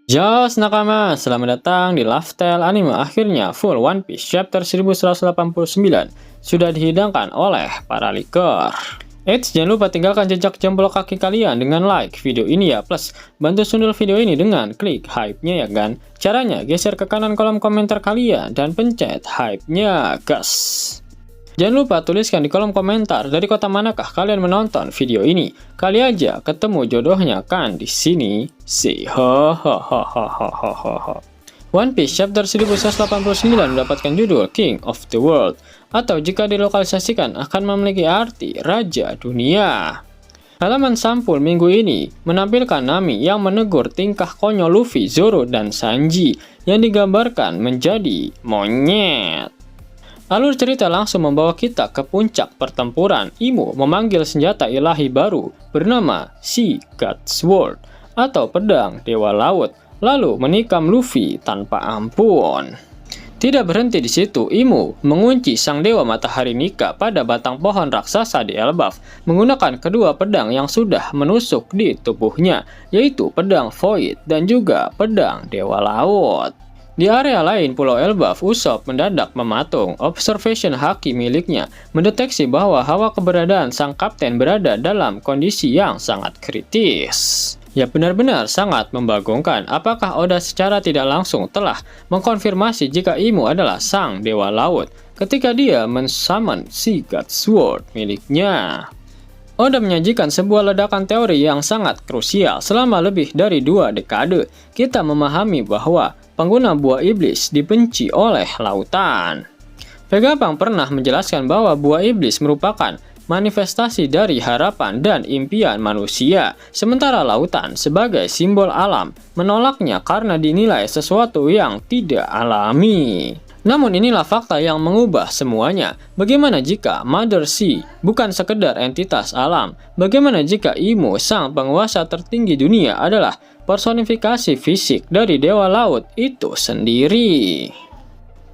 Jos nakama, selamat datang di Lifestyle Anime. Akhirnya full One Piece chapter 1189 sudah dihidangkan oleh para leaker. Eits, jangan lupa tinggalkan jejak jempol kaki kalian dengan like video ini ya, plus bantu sundul video ini dengan klik hype-nya ya kan. Caranya geser ke kanan kolom komentar kalian dan pencet hype-nya gas. Jangan lupa tuliskan di kolom komentar dari kota manakah kalian menonton video ini. Kali aja ketemu jodohnya kan di sini. Si ho ho ho ho ho ho ho ho. One Piece chapter 1189 mendapatkan judul King of the World, atau jika dilokalisasikan akan memiliki arti Raja Dunia. Halaman sampul minggu ini menampilkan Nami yang menegur tingkah konyol Luffy, Zoro, dan Sanji yang digambarkan menjadi monyet. Alur cerita langsung membawa kita ke puncak pertempuran. Imu memanggil senjata ilahi baru bernama Sea God Sword atau pedang Dewa Laut, lalu menikam Luffy tanpa ampun. Tidak berhenti di situ, Imu mengunci sang Dewa Matahari Nika pada batang pohon raksasa di Elbaf menggunakan kedua pedang yang sudah menusuk di tubuhnya, yaitu pedang Void dan juga pedang Dewa Laut. Di area lain Pulau Elbaf, Usopp mendadak mematung. Observation haki miliknya mendeteksi bahwa hawa keberadaan sang kapten berada dalam kondisi yang sangat kritis. Ya, benar-benar sangat membagongkan. Apakah Oda secara tidak langsung telah mengkonfirmasi jika Imu adalah sang Dewa Laut ketika dia men-summon Sea God Sword miliknya? Oda menyajikan sebuah ledakan teori yang sangat krusial. Selama lebih dari 2 dekade, kita memahami bahwa pengguna buah iblis dibenci oleh lautan. Vegapunk pernah menjelaskan bahwa buah iblis merupakan manifestasi dari harapan dan impian manusia, sementara lautan sebagai simbol alam menolaknya karena dinilai sesuatu yang tidak alami. Namun inilah fakta yang mengubah semuanya. Bagaimana jika Mother Sea bukan sekedar entitas alam? Bagaimana jika Imu, sang penguasa tertinggi dunia, adalah personifikasi fisik dari Dewa Laut itu sendiri?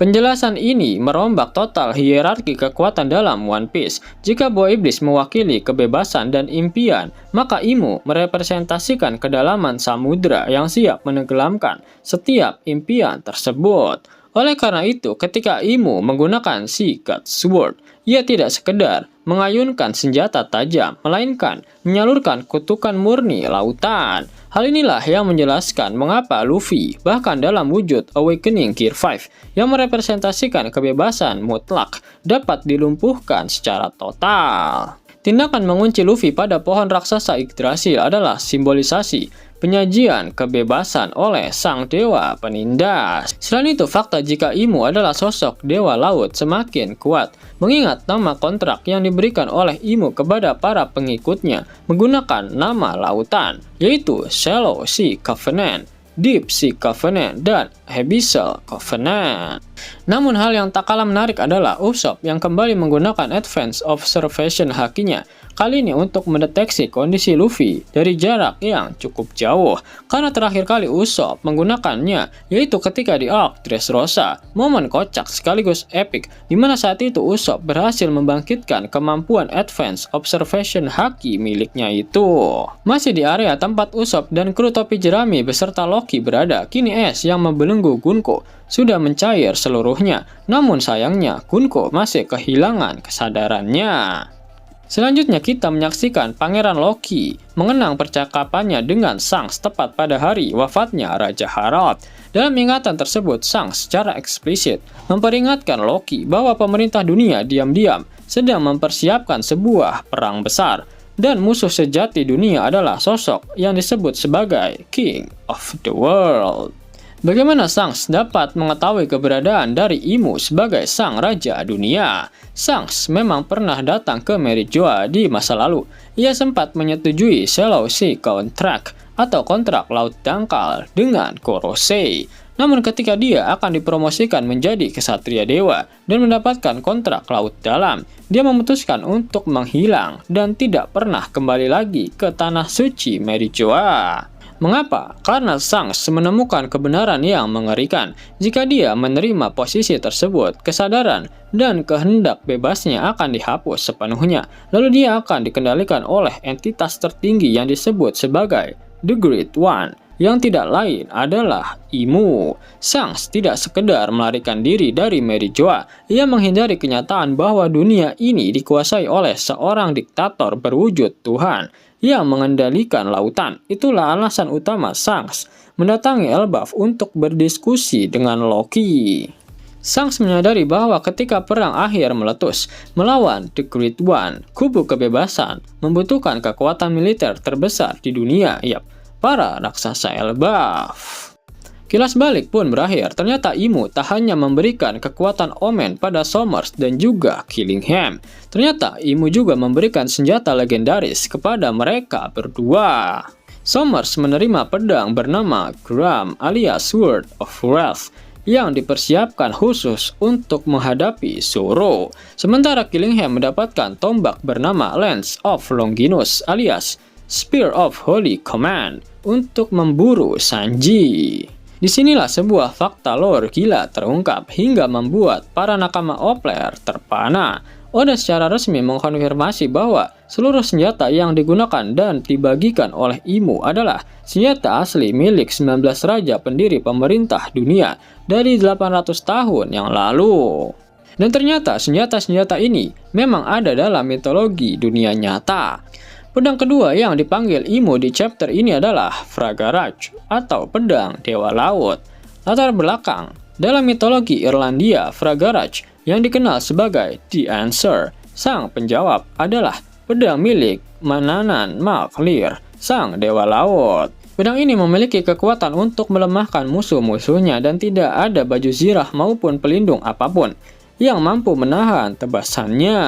Penjelasan ini merombak total hierarki kekuatan dalam One Piece. Jika buah iblis mewakili kebebasan dan impian, maka Imu merepresentasikan kedalaman samudra yang siap menenggelamkan setiap impian tersebut. Oleh karena itu, ketika Imu menggunakan Sea God Sword, ia tidak sekedar mengayunkan senjata tajam, melainkan menyalurkan kutukan murni lautan. Hal inilah yang menjelaskan mengapa Luffy, bahkan dalam wujud Awakening Gear 5 yang merepresentasikan kebebasan mutlak, dapat dilumpuhkan secara total. Tindakan mengunci Luffy pada pohon raksasa Yggdrasil adalah simbolisasi penyajian kebebasan oleh sang dewa penindas. Selain itu, fakta jika Imu adalah sosok Dewa Laut semakin kuat, mengingat nama kontrak yang diberikan oleh Imu kepada para pengikutnya menggunakan nama lautan, yaitu Shallow Sea Covenant, Deep Sea Covenant, dan Abyssal Covenant. Namun hal yang tak kalah menarik adalah Usopp yang kembali menggunakan Advanced Observation hakinya, kali ini untuk mendeteksi kondisi Luffy dari jarak yang cukup jauh. Karena terakhir kali Usopp menggunakannya yaitu ketika di arc Dressrosa, momen kocak sekaligus epic di mana saat itu Usopp berhasil membangkitkan kemampuan Advanced Observation haki miliknya itu. Masih di area tempat Usopp dan kru topi jerami beserta Loki berada, kini es yang membelenggu Gunko sudah mencair seluruhnya. Namun sayangnya Gunko masih kehilangan kesadarannya. Selanjutnya kita menyaksikan Pangeran Loki mengenang percakapannya dengan Shanks tepat pada hari wafatnya Raja Harald. Dalam ingatan tersebut, Shanks secara eksplisit memperingatkan Loki bahwa pemerintah dunia diam-diam sedang mempersiapkan sebuah perang besar, dan musuh sejati dunia adalah sosok yang disebut sebagai King of the World. Bagaimana Shanks dapat mengetahui keberadaan dari Imu sebagai sang Raja Dunia? Shanks memang pernah datang ke Merijoa di masa lalu. Ia sempat menyetujui Shallow Sea Contract atau kontrak laut dangkal dengan Korosei. Namun ketika dia akan dipromosikan menjadi kesatria dewa dan mendapatkan kontrak laut dalam, dia memutuskan untuk menghilang dan tidak pernah kembali lagi ke tanah suci Merijoa. Mengapa? Karena Shanks menemukan kebenaran yang mengerikan. Jika dia menerima posisi tersebut, kesadaran dan kehendak bebasnya akan dihapus sepenuhnya. Lalu dia akan dikendalikan oleh entitas tertinggi yang disebut sebagai The Great One yang tidak lain adalah Imu. Shanks tidak sekedar melarikan diri dari Mary Joa, ia menghindari kenyataan bahwa dunia ini dikuasai oleh seorang diktator berwujud Tuhan yang mengendalikan lautan. Itulah alasan utama Shanks mendatangi Elbaf untuk berdiskusi dengan Loki. Shanks menyadari bahwa ketika perang akhir meletus melawan The Great One, kubu kebebasan membutuhkan kekuatan militer terbesar di dunia, para raksasa Elbaf. Kilas balik pun berakhir. Ternyata Imu tak hanya memberikan kekuatan Omen pada Somers dan juga Killingham. Ternyata Imu juga memberikan senjata legendaris kepada mereka berdua. Somers menerima pedang bernama Gram alias Sword of Wrath yang dipersiapkan khusus untuk menghadapi Zoro. Sementara Killingham mendapatkan tombak bernama Lance of Longinus alias Spear of Holy Command untuk memburu Sanji. Disinilah sebuah fakta lore gila terungkap hingga membuat para nakama Opler terpana. Oda secara resmi mengkonfirmasi bahwa seluruh senjata yang digunakan dan dibagikan oleh Imu adalah senjata asli milik 19 raja pendiri pemerintah dunia dari 800 tahun yang lalu. Dan ternyata senjata-senjata ini memang ada dalam mitologi dunia nyata. Pedang kedua yang dipanggil Imu di chapter ini adalah Fragarach atau pedang Dewa Laut. Latar belakang, dalam mitologi Irlandia, Fragarach yang dikenal sebagai The Answer, sang penjawab, adalah pedang milik Manannan mac Lir, sang Dewa Laut. Pedang ini memiliki kekuatan untuk melemahkan musuh-musuhnya dan tidak ada baju zirah maupun pelindung apapun yang mampu menahan tebasannya.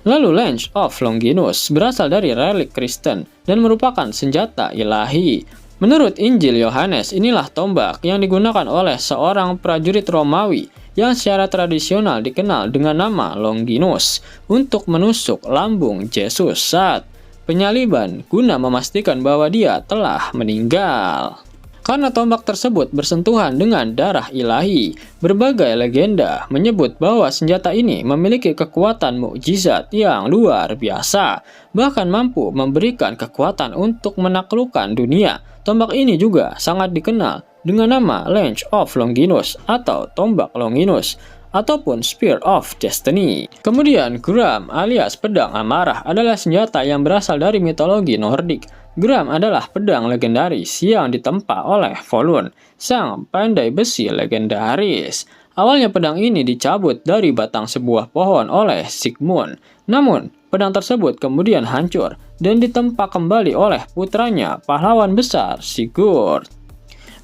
Lalu Lance of Longinus berasal dari relik Kristen dan merupakan senjata ilahi. Menurut Injil Yohanes, inilah tombak yang digunakan oleh seorang prajurit Romawi yang secara tradisional dikenal dengan nama Longinus untuk menusuk lambung Yesus saat penyaliban guna memastikan bahwa dia telah meninggal. Karena tombak tersebut bersentuhan dengan darah ilahi, berbagai legenda menyebut bahwa senjata ini memiliki kekuatan mukjizat yang luar biasa, bahkan mampu memberikan kekuatan untuk menaklukkan dunia. Tombak ini juga sangat dikenal dengan nama Lance of Longinus atau tombak Longinus ataupun Spear of Destiny. Kemudian Gram alias pedang amarah adalah senjata yang berasal dari mitologi Nordik. Gram adalah pedang legendaris yang ditempa oleh Volund, sang pandai besi legendaris. Awalnya pedang ini dicabut dari batang sebuah pohon oleh Sigmund. Namun, pedang tersebut kemudian hancur dan ditempa kembali oleh putranya, pahlawan besar Sigurd.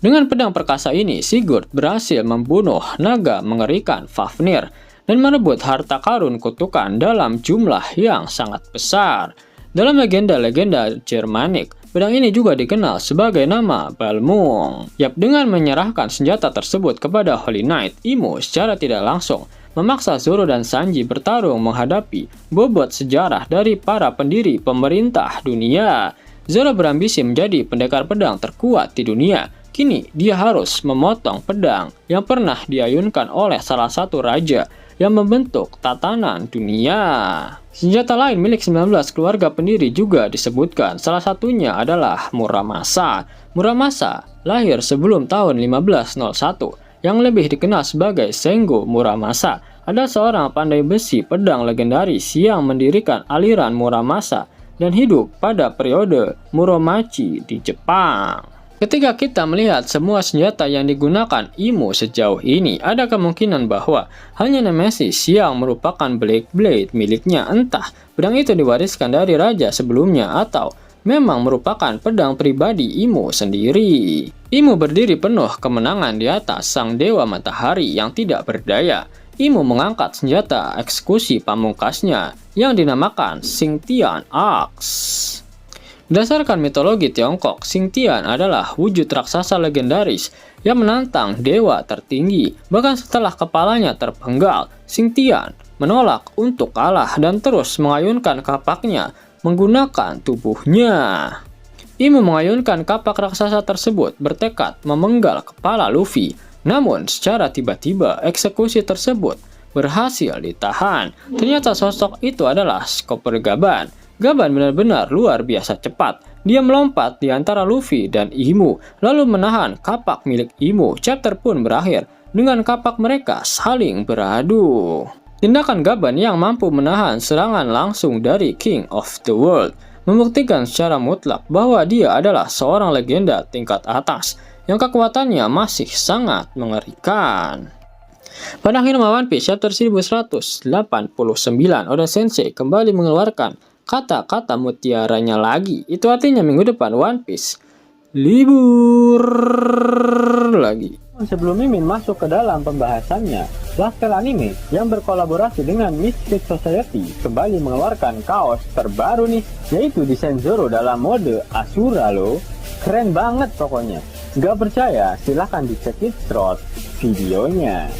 Dengan pedang perkasa ini, Sigurd berhasil membunuh naga mengerikan Fafnir dan merebut harta karun kutukan dalam jumlah yang sangat besar. Dalam legenda-legenda Jermanik, pedang ini juga dikenal sebagai nama Balmung. Dengan menyerahkan senjata tersebut kepada Holy Knight, Imu secara tidak langsung memaksa Zoro dan Sanji bertarung menghadapi bobot sejarah dari para pendiri pemerintah dunia. Zoro berambisi menjadi pendekar pedang terkuat di dunia. Kini dia harus memotong pedang yang pernah diayunkan oleh salah satu raja yang membentuk tatanan dunia. Senjata lain milik 19 keluarga pendiri juga disebutkan, salah satunya adalah Muramasa. Muramasa lahir sebelum tahun 1501, yang lebih dikenal sebagai Sengo Muramasa, adalah seorang pandai besi pedang legendaris yang mendirikan aliran Muramasa dan hidup pada periode Muromachi di Jepang. Ketika kita melihat semua senjata yang digunakan Imu sejauh ini, ada kemungkinan bahwa hanya Nemesis yang merupakan Black Blade miliknya, entah pedang itu diwariskan dari raja sebelumnya atau memang merupakan pedang pribadi Imu sendiri. Imu berdiri penuh kemenangan di atas sang dewa matahari yang tidak berdaya. Imu mengangkat senjata eksekusi pamungkasnya yang dinamakan Xingtian Axe. Berdasarkan mitologi Tiongkok, Xingtian adalah wujud raksasa legendaris yang menantang dewa tertinggi. Bahkan setelah kepalanya terpenggal, Xingtian menolak untuk kalah dan terus mengayunkan kapaknya menggunakan tubuhnya. Imu mengayunkan kapak raksasa tersebut bertekad memenggal kepala Luffy. Namun secara tiba-tiba eksekusi tersebut berhasil ditahan. Ternyata sosok itu adalah Skopper Gaban. Gaban benar-benar luar biasa cepat. Dia melompat di antara Luffy dan Imu, lalu menahan kapak milik Imu. Chapter pun berakhir dengan kapak mereka saling beradu. Tindakan Gaban yang mampu menahan serangan langsung dari King of the World membuktikan secara mutlak bahwa dia adalah seorang legenda tingkat atas yang kekuatannya masih sangat mengerikan. Pada akhir One Piece chapter 1189, Oda Sensei kembali mengeluarkan kata-kata mutiaranya lagi. Itu artinya minggu depan One Piece libur lagi. Sebelum Mimin masuk ke dalam pembahasannya, Laftel Anime yang berkolaborasi dengan Mystic Society kembali mengeluarkan kaos terbaru nih, yaitu desain Zoro dalam mode Asura loh. Keren banget pokoknya. Gak percaya? Silahkan dicek through videonya.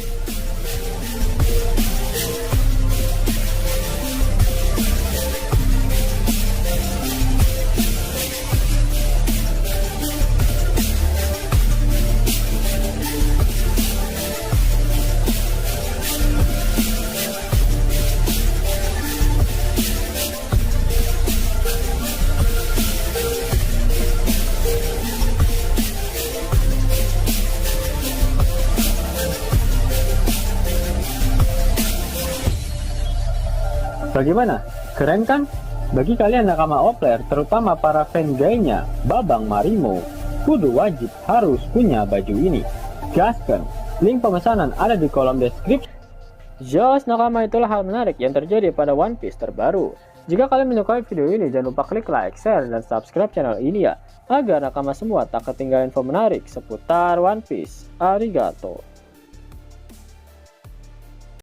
Bagaimana? Keren kan? Bagi kalian nakama Opler, terutama para fan gayanya Babang Marimo, kudu wajib harus punya baju ini. Gaskan, link pemesanan ada di kolom deskripsi. Jos nakama, itulah hal menarik yang terjadi pada One Piece terbaru. Jika kalian menyukai video ini, jangan lupa klik like, share, dan subscribe channel ini ya, agar nakama semua tak ketinggalan info menarik seputar One Piece. Arigato.